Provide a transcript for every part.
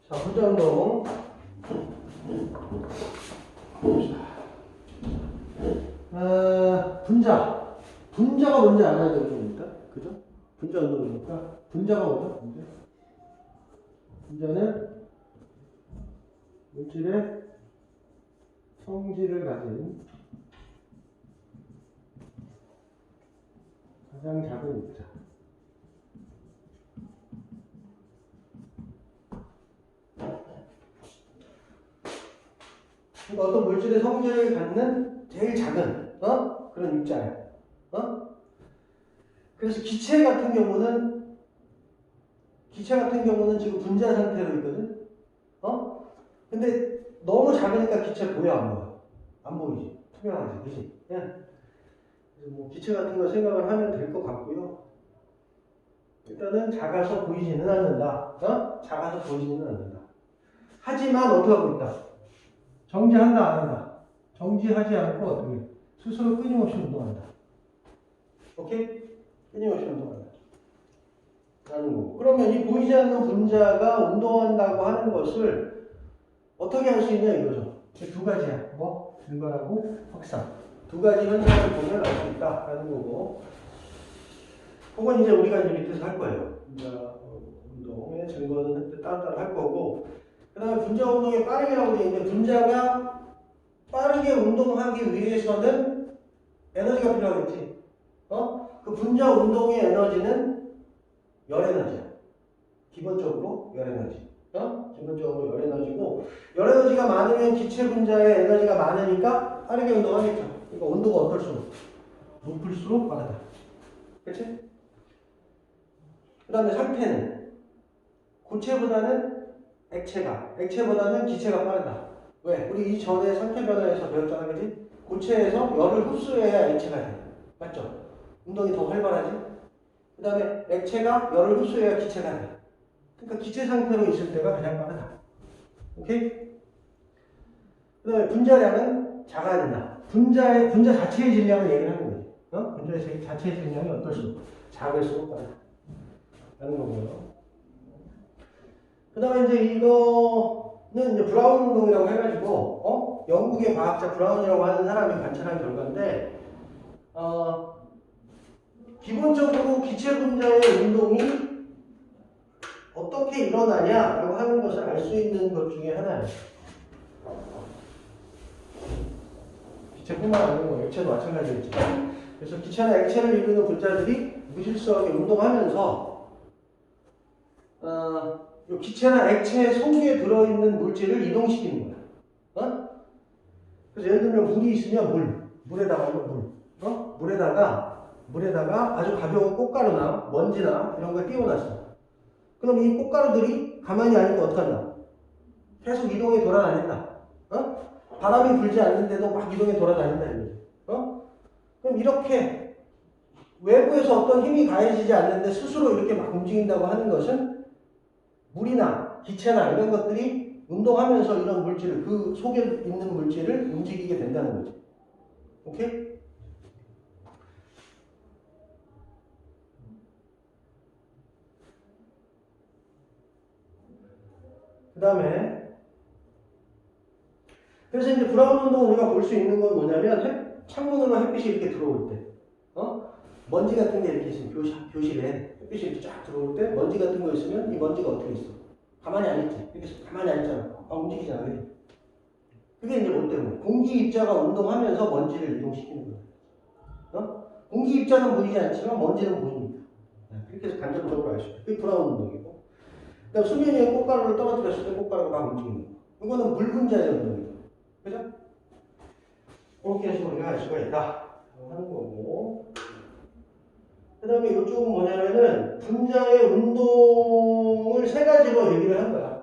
자, 분자 운동. 분자가 뭔지 알아야 되는 겁니까? 그죠? 분자 운동이니까. 분자가 뭐죠? 분자는 물질의 성질을 가진 가장 작은 입자. 그러니까 어떤 물질의 성질을 갖는 제일 작은 그런 입자야. 그래서 기체 같은 경우는 지금 분자 상태로 있거든. 근데 너무 작으니까 기체 보여 안 보여? 안 보이지. 투명하지, 그지? 예. 그래서 뭐 기체 같은 거 생각을 하면 될 것 같고요. 일단은 작아서 보이지는 않는다. 작아서 보이지는 않는다. 하지만 어떻게 하고 있다? 정지한다, 안 한다? 정지하지 않고 어떻게? 스스로 끊임없이 운동한다. 오케이? 끊임없이 운동한다. 라는 거고. 그러면 이 보이지 않는 분자가 운동한다고 하는 것을 어떻게 할 수 있냐 이거죠. 두 가지야. 뭐? 증거하고 확산. 두 가지 현상을 보면 알 수 있다라는 거고. 그건 이제 우리가 이제 밑에서 할 거예요. 분자 운동의 증거는 따로따로 할 거고. 그 다음에 분자 운동의 빠르게라고 되어 있는데, 분자가 빠르게 운동하기 위해서는 에너지가 필요하겠지. 그 분자 운동의 에너지는 열 에너지야. 기본적으로 열 에너지. 기본적으로 열 에너지고, 열 에너지가 많으면 기체 분자의 에너지가 많으니까 빠르게 운동하겠죠. 그러니까 온도가 어떨수록 높을수록 빠르다. 그치? 그 다음에 상태는 고체보다는 액체보다는 기체가 빠르다. 왜? 우리 이전에 상태 변화에서 배웠잖아, 그지? 고체에서 열을 흡수해야 액체가 돼. 맞죠? 운동이 더 활발하지? 그 다음에 액체가 열을 흡수해야 기체가 돼. 그러니까 기체 상태로 있을 때가 가장 빠르다. 오케이? 그 다음에 분자량은 작아야 된다. 분자 자체의 질량을 얘기를 하는 거지. 분자 자체의 질량이 어떨수록 작을수록 빠르다. 라는 거고요. 그 다음에 이제 이거는 이제 브라운 운동이라고 해가지고, 영국의 과학자 브라운이라고 하는 사람이 관찰한 결과인데, 기본적으로 기체 분자의 운동이 어떻게 일어나냐라고 하는 것을 알 수 있는 것 중에 하나예요. 기체뿐만 아니고 액체도 마찬가지겠지. 그래서 기체나 액체를 이루는 분자들이 무질서하게 운동하면서 기체나 액체 속에 들어있는 물질을 이동시키는 거야. 그래서 예를 들면 물이 있으면 물에다가 물에다가 아주 가벼운 꽃가루나 먼지나 이런 걸 띄워놨어. 그럼 이 꽃가루들이 가만히 안 있고 어떡한다? 계속 이동해 돌아다닌다. 바람이 불지 않는데도 막 이동해 돌아다닌다 이거지. 그럼 이렇게 외부에서 어떤 힘이 가해지지 않는데 스스로 이렇게 막 움직인다고 하는 것은 물이나 기체나 이런 것들이 운동하면서 이런 물질을, 그 속에 있는 물질을 움직이게 된다는 거지. 오케이? 그 다음에 그래서 이제 브라운 운동 우리가 볼 수 있는 건 뭐냐면 창문으로 햇빛이 이렇게 들어올 때, 먼지 같은 게 이렇게 있으면 교실에 햇빛이 이렇게 쫙 들어올 때 먼지 같은 거 있으면 이 먼지가 어떻게 있어? 가만히 안 있지. 이렇게 가만히 안 있잖아. 움직이잖아. 그래? 그게 이제 뭐 때문에? 공기 입자가 운동하면서 먼지를 이동시키는 거야. 공기 입자는 보이지 않지만 먼지는 보이니까. 그렇게 해서 간접적으로 알 수 있다. 그게 브라운 운동이고. 그다음 수면 위에 꽃가루를 떨어뜨렸을 때 꽃가루가 막 움직이는 거. 이거는 물 분자의 운동이죠. 그죠? 그렇게 해서 우리가 알 수가 있다. 하는 거고. 그 다음에 이쪽은 뭐냐면은 분자의 운동을 세 가지로 얘기를 한 거야.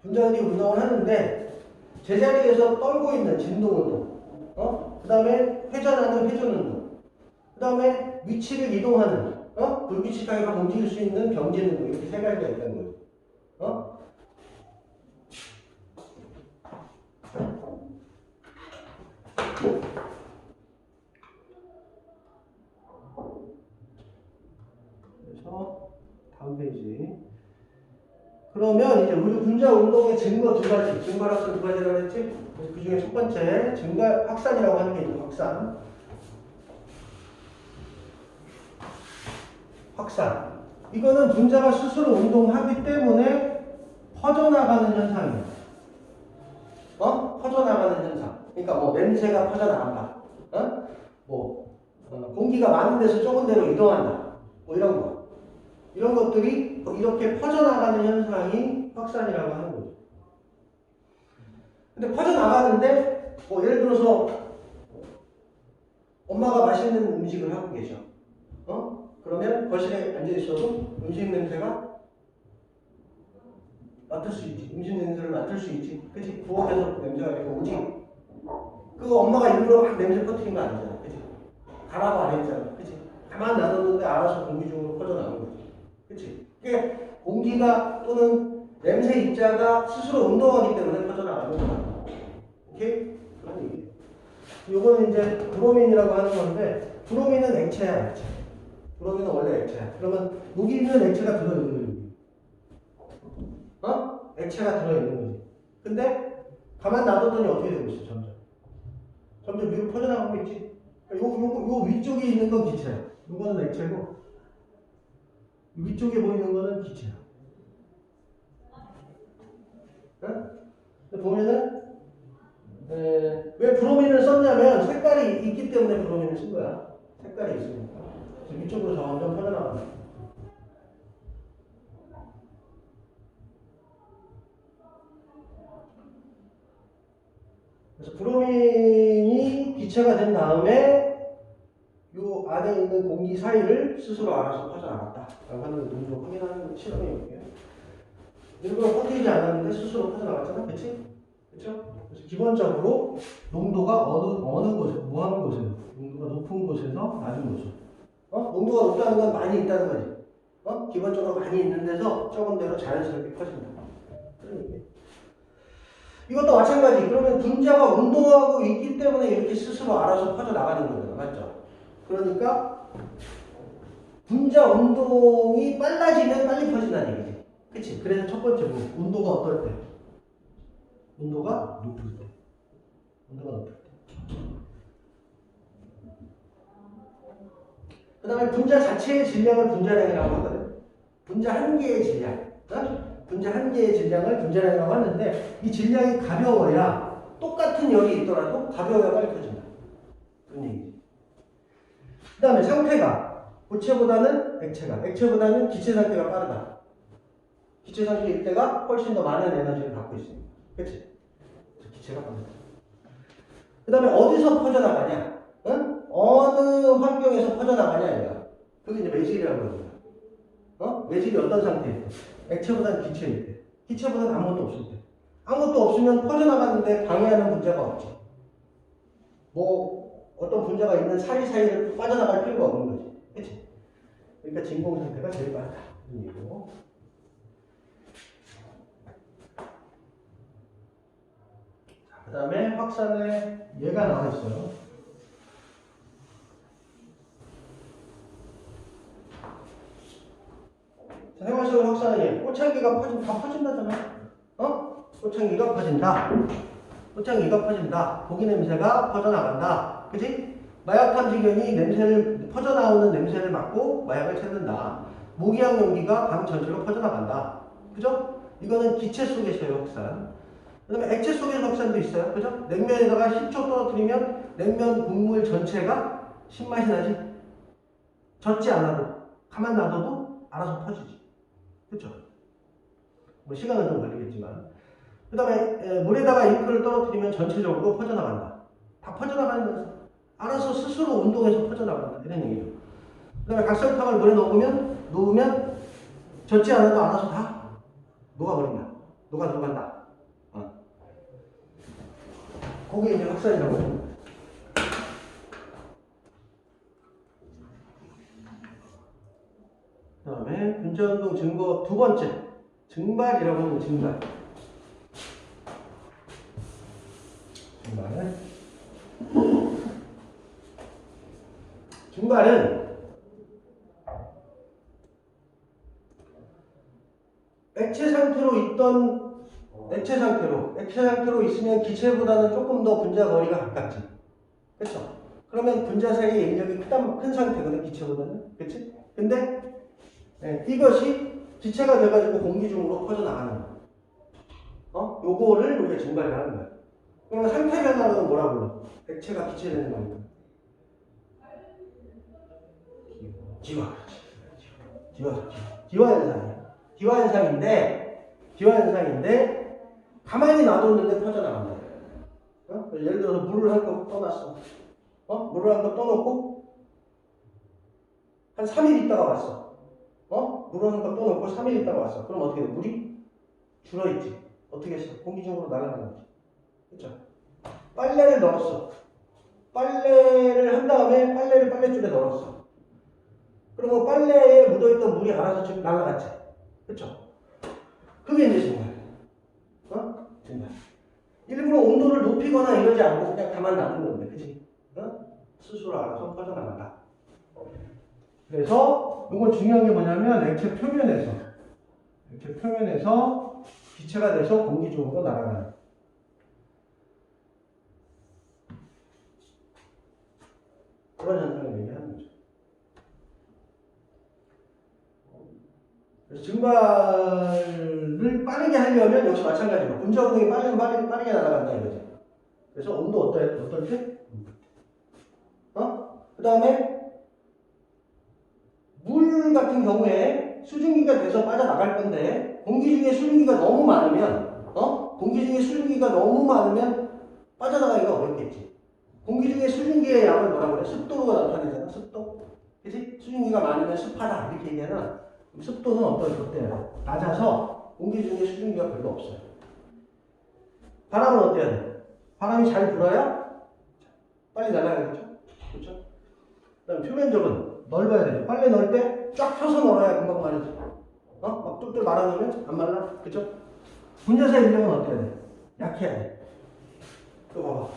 분자들이 운동을 하는데 제자리에서 떨고 있는 진동 운동. 그 다음에 회전하는 회전 운동. 그 다음에 위치를 이동하는, 불규칙하게 막 움직일 수 있는 병진 운동. 이렇게 세 가지가 있다는 거예요. 그래서 다음 페이지. 그러면 이제 우리 분자 운동의 증거 두 가지, 증발 확산 두 가지라고 했지? 그 중에 첫 번째, 증발 확산이라고 하는 게 있고, 확산. 확산. 이거는 분자가 스스로 운동하기 때문에 퍼져나가는 현상이에요. 퍼져나가는 현상. 그러니까 뭐 냄새가 퍼져나간다. 공기가 많은 데서 적은 데로 이동한다. 뭐 이런 거. 이런 것들이 이렇게 퍼져나가는 현상이 확산이라고 하는 거죠. 근데 퍼져나가는데, 예를 들어서, 엄마가 맛있는 음식을 하고 계셔. 그러면 거실에 앉아있어도 음식 냄새가 맡을 수 있지. 음식 냄새를 맡을 수 있지. 그치? 부엌에서 냄새가 이렇게 오지. 그거 엄마가 일부러 막 냄새 퍼뜨린 거 아니잖아. 그치? 가라고 안 했잖아. 그치? 가만 놔뒀는데 알아서 공기 중으로 퍼져나오는 거지. 그치? 이게 공기가 또는 냄새 입자가 스스로 운동하기 때문에 퍼져나가는 거야. 오케이? 그런 얘기. 요거는 이제 브로민이라고 하는 건데, 브로민은 액체야, 액체. 브로민은 원래 액체야. 그러면 여기 있는 액체가 들어있는 거지. 액체가 들어있는 거지. 근데 가만 놔뒀더니 어떻게 되고 있어, 점점. 점점 위로 퍼져나가고 있지. 요 위쪽에 있는 건 기체야. 요거는 액체고, 위쪽에 보이는 거는 기체야. 보면은, 왜 브로민을 썼냐면 색깔이 있기 때문에 브로민을 쓴 거야. 색깔이 있으니까. 위쪽으로 점점 퍼져나간다. 그래서 브로민이 기체가 된 다음에 요 안에 있는 공기 사이를 스스로 알아서 퍼져나갔다. 라고 하는 농도 확인하는 실험이에요. 일부러 퍼뜨리지 않았는데 스스로 퍼져나갔잖아. 그치? 그쵸? 그래서 기본적으로 농도가 어느 곳에, 뭐 하는 곳에, 농도가 높은 곳에서 낮은 곳으로. 농도가 높다는 건 많이 있다는 거지. 기본적으로 많이 있는 데서 적은 데로 자연스럽게 퍼진다. 그런 얘기예요. 이것도 마찬가지. 그러면 분자가 운동하고 있기 때문에 이렇게 스스로 알아서 퍼져나가는 거잖아. 맞죠? 그러니까 분자 운동이 빨라지면 빨리 퍼진다는 얘기지. 그치? 그래서 첫 번째 운도가 어떨 때? 운도가 높을 때. 운도가 높을 때. 그 다음에 분자 자체의 질량을 분자량이라고 하거든. 분자 한 개의 질량. 분자 한 개의 질량을 분자량이라고 하는데, 이 질량이 가벼워야, 똑같은 열이 있더라도 가벼워야 빨리 퍼진다. 그런 얘기지. 그 다음에 상태가 고체보다는 액체보다는 기체 상태가 빠르다. 기체 상태일 때가 훨씬 더 많은 에너지를 갖고 있습니다. 그치? 기체가 빠르다. 그 다음에 어디서 퍼져나가냐? 어느 환경에서 퍼져나가냐, 얘가. 그게 이제 매질이라고 합니다. 매질이 어떤 상태일 때? 액체보다는 기체일 때. 기체보다는 아무것도 없을 때. 아무것도 없으면 퍼져나가는데 방해하는 분자가 없지. 어떤 분자가 있는 사이사이를 빠져나갈 필요가 없는 거지. 그치? 그러니까 진공 상태가 제일 빠르다. 이런 얘기고. 그 다음에 확산에 얘가 나와 있어요. 자, 해마시로 확산은 얘. 꽃향기가 다 퍼진다잖아. 꽃향기가 퍼진다. 꽃향기가 퍼진다. 고기 냄새가 퍼져나간다. 그치? 마약 탐지견이 퍼져나오는 냄새를 맡고 마약을 찾는다. 모기향 용기가 방 전체로 퍼져나간다. 그죠? 이거는 기체 속에서의 확산. 그 다음에 액체 속에서 확산도 있어요. 그죠? 냉면에다가 10초 떨어뜨리면 냉면 국물 전체가 신맛이 나지? 젖지 않아도, 가만 놔둬도 알아서 퍼지지. 그쵸? 뭐 시간은 좀 걸리겠지만. 그 다음에 물에다가 잉크를 떨어뜨리면 전체적으로 퍼져나간다. 다 퍼져나가면서 알아서 스스로 운동해서 퍼져나간다. 이런 얘기죠. 그 다음에 각설탕을 물에 놓으면 젖지 않아도 알아서 다 녹아버린다. 녹아들어간다. 그게 이제 확산이라고 합니다. 그 다음에 분자운동 증거 두 번째. 증발이라고 하는 증발. 증발은 액체 상태로 있던 액체 상태로 있으면 기체보다는 조금 더 분자 거리가 가깝지. 그렇죠? 그러면 분자 사이의 인력이 큰 상태거든, 기체보다는. 그렇지? 근데 이것이 기체가 돼가지고 공기 중으로 퍼져나가는 거야. 요거를 우리가 증발을 하는 거야. 그러면 상태 변화는 뭐라 불러? 액체가 기체되는 거니까. 기화 현상인데 가만히 놔뒀는데 퍼져나간다. 예를 들어서 물을 한 컵 떠놨어. 물을 한 컵 떠놓고 한 3일 있다가 왔어. 물을 한 컵 떠놓고 3일 있다가 왔어. 그럼 어떻게 돼? 물이 줄어있지. 어떻게 했어? 공기 중으로 날아가는 거지. 그렇죠? 빨래를 넣었어. 빨래를 한 다음에 빨래를 빨래줄에 넣었어. 그러면 빨래에 묻어있던 물이 알아서 지금 날아갔지. 그렇죠? 그게 이제 증발. 증발. 일부러 온도를 높이거나 이러지 않고 그냥 가만 놔둔 건데, 그치? 스스로 알아서 퍼져나간다. 그래서 이건 중요한 게 뭐냐면 액체 표면에서 기체가 돼서 공기 중으로 날아가는. 그런 현상을 얘기하는 거죠. 그래서 증발을 빠르게 하려면 역시 마찬가지로 분자 운동이 빠르게 날아간다 이거지. 그래서 온도 어떨 때? 그 다음에 물 같은 경우에 수증기가 돼서 빠져나갈 건데 공기 중에 수증기가 너무 많으면 빠져나가기가 어렵겠지. 공기 중에 수증기의 양을 뭐라고 그래? 습도로 나타내잖아. 습도. 그치? 수증기가 많으면 습하다 이렇게 얘기하나 습도는 어때요? 낮아서 공기 중에 수증기가 별로 없어요. 바람은 어때야 돼? 바람이 잘 불어야 빨리 날아가겠죠? 그렇죠? 그 다음 표면적은 넓어야 되죠. 빨래 넣을 때 쫙 펴서 넣어야 금방 마르지. 막 뚝뚝 말아놓으면 안 말라. 그렇죠? 분자사 인력은 어때야 돼? 약해야 돼. 또 봐봐.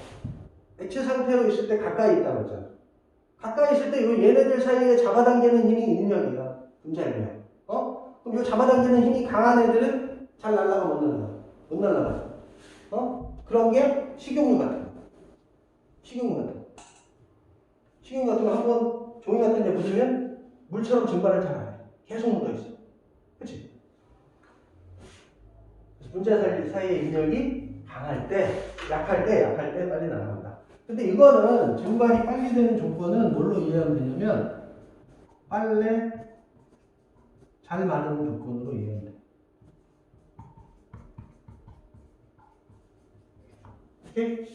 액체 상태로 있을 때 가까이 있다고 했잖아. 가까이 있을 때 얘네들 사이에 잡아당기는 힘이 인력이야. 분자 인력. 그럼 이 잡아당기는 힘이 강한 애들은 잘 날아가 못 날아가. 그런 게 식용유 같은 거. 식용유 같은 거 한번 종이 같은 데 묻으면 물처럼 증발을 잘 안 해. 계속 묻어있어. 그치? 분자 사이의 인력이 강할 때, 약할 때 빨리 날아간다. 근데 이거는 증발이 빨리 되는 조건은 뭘로 이해하면 되냐면 빨래 잘 마르는 조건으로 이해하면 돼. 오케이?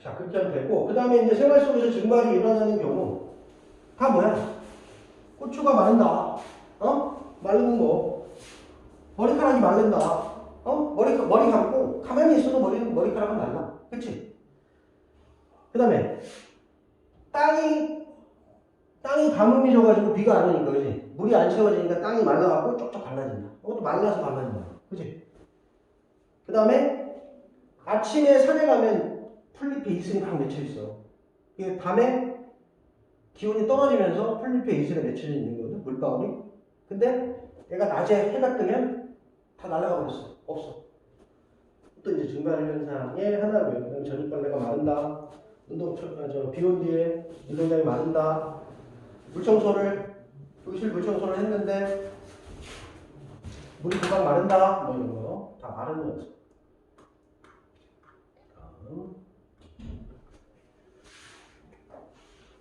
자, 그렇게 하면 되고, 그 다음에 이제 생활 속에서 증발이 일어나는 경우, 다 뭐야? 고추가 마른다. 마르는 거. 머리카락이 마른다. 머리 감고, 가만히 있어도 머리카락은 말라. 그치? 그 다음에, 땅이 가뭄이 져가지고 비가 안 오니까, 그치? 물이 안 채워지니까 땅이 말라갖고 쪽쪽 갈라진다. 이것도 말라서 갈라진다. 그치? 그 다음에, 아침에 산에 가면 풀잎에 이슬이 막 맺혀있어. 이게 밤에 기온이 떨어지면서 풀잎에 이슬이 맺혀져 있는 거거든, 물방울이. 근데 얘가 낮에 해가 뜨면 다 날아가 버렸어. 없어. 또 이제 증발 현상의 하나고요. 저녁빨래가 마른다. 비 온 뒤에 운동장이 마른다. 교실 물청소를 했는데 물이 금방 마른다. 뭐 이런 거. 다 마르는 거죠.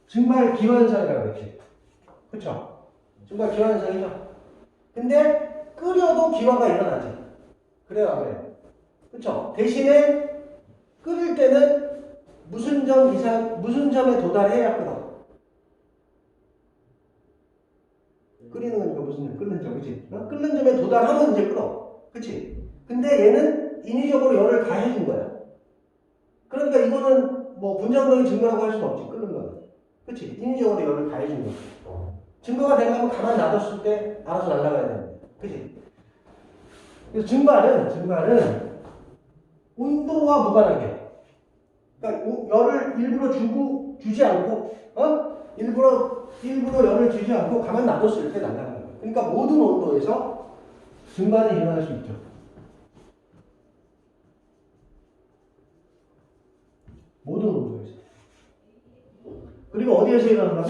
증발 기화현상이라고 그랬지. 그쵸? 증발 기화현상이죠. 근데 끓여도 기화가 일어나지. 그래요, 안 그래요? 그쵸? 대신에 끓일 때는 무슨 점에 도달해야 끓어? 끓이는 거니까 끓는 점, 그치? 끓는 점에 도달하면 이제 끓어. 그치? 근데 얘는 인위적으로 열을 가해준 거야. 그러니까 이거는 뭐 분자운동이 증거라고 할 수는 없지, 끓는 거는. 그치? 인위적으로 열을 가해준 거야. 증거가 되려면 가만히 놔뒀을 때 알아서 날아가야 되는데. 그치? 그래서 증발은 온도와 무관하게, 그러니까 열을 일부러 주지 않고, 일부러 열을 주지 않고 가만 놔뒀을 때 날아가는 거예요. 그러니까 모든 온도에서 증발이 일어날 수 있죠. 모든 온도에서. 그리고 어디에서 일어나나요?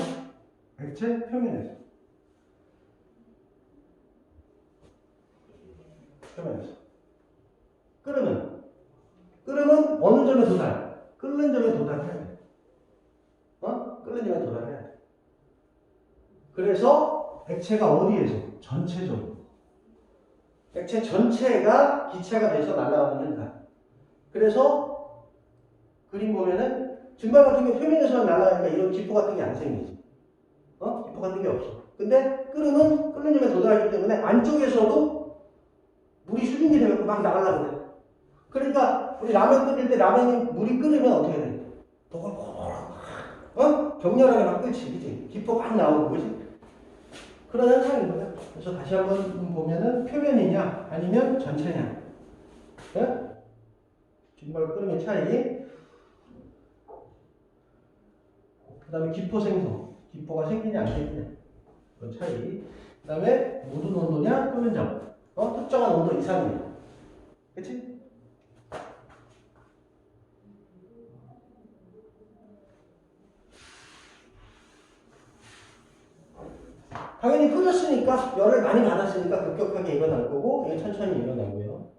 액체 표면에서. 끓으면 어느 점에 도달? 끓는 점에 도달해야 돼. 끓는 점에 도달해야 돼. 그래서 액체가 어디에서? 전체적으로. 액체 전체가 기체가 돼서 날아가는 현상. 그래서 그림 보면은 증발 같은 게 표면에서 날아가니까 이런 기포 같은 게 안 생기지. 기포 같은 게 없어. 근데 끓는 점에 도달하기 때문에 안쪽에서도 물이 수증기 되면 막 나가려고 그래. 그러니까 우리 라면 끓일 때 라면이 물이 끓으면 어떻게 돼? 격렬하게 막 끓지, 그치? 기포 막 나오고, 그치? 그런 현상인 거야. 그래서 다시 한번 보면은 표면이냐 아니면 전체냐. 증발 끓음의 차이. 그 다음에 기포 생성. 기포가 생기냐 안 생기냐. 그 차이. 그 다음에 모든 온도냐 끓는 점. 특정한 온도 이상이냐. 그치? 당연히 끓였으니까 열을 많이 받았으니까 급격하게 일어날 거고 이게 천천히 일어나고요.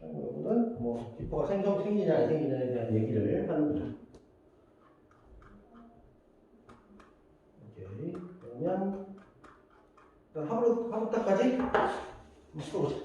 이거는 뭐 기포가 생기냐 안 생기냐에 대한 얘기를 하는 거죠. 오케이. 그러면 하부터까지 묶어보자.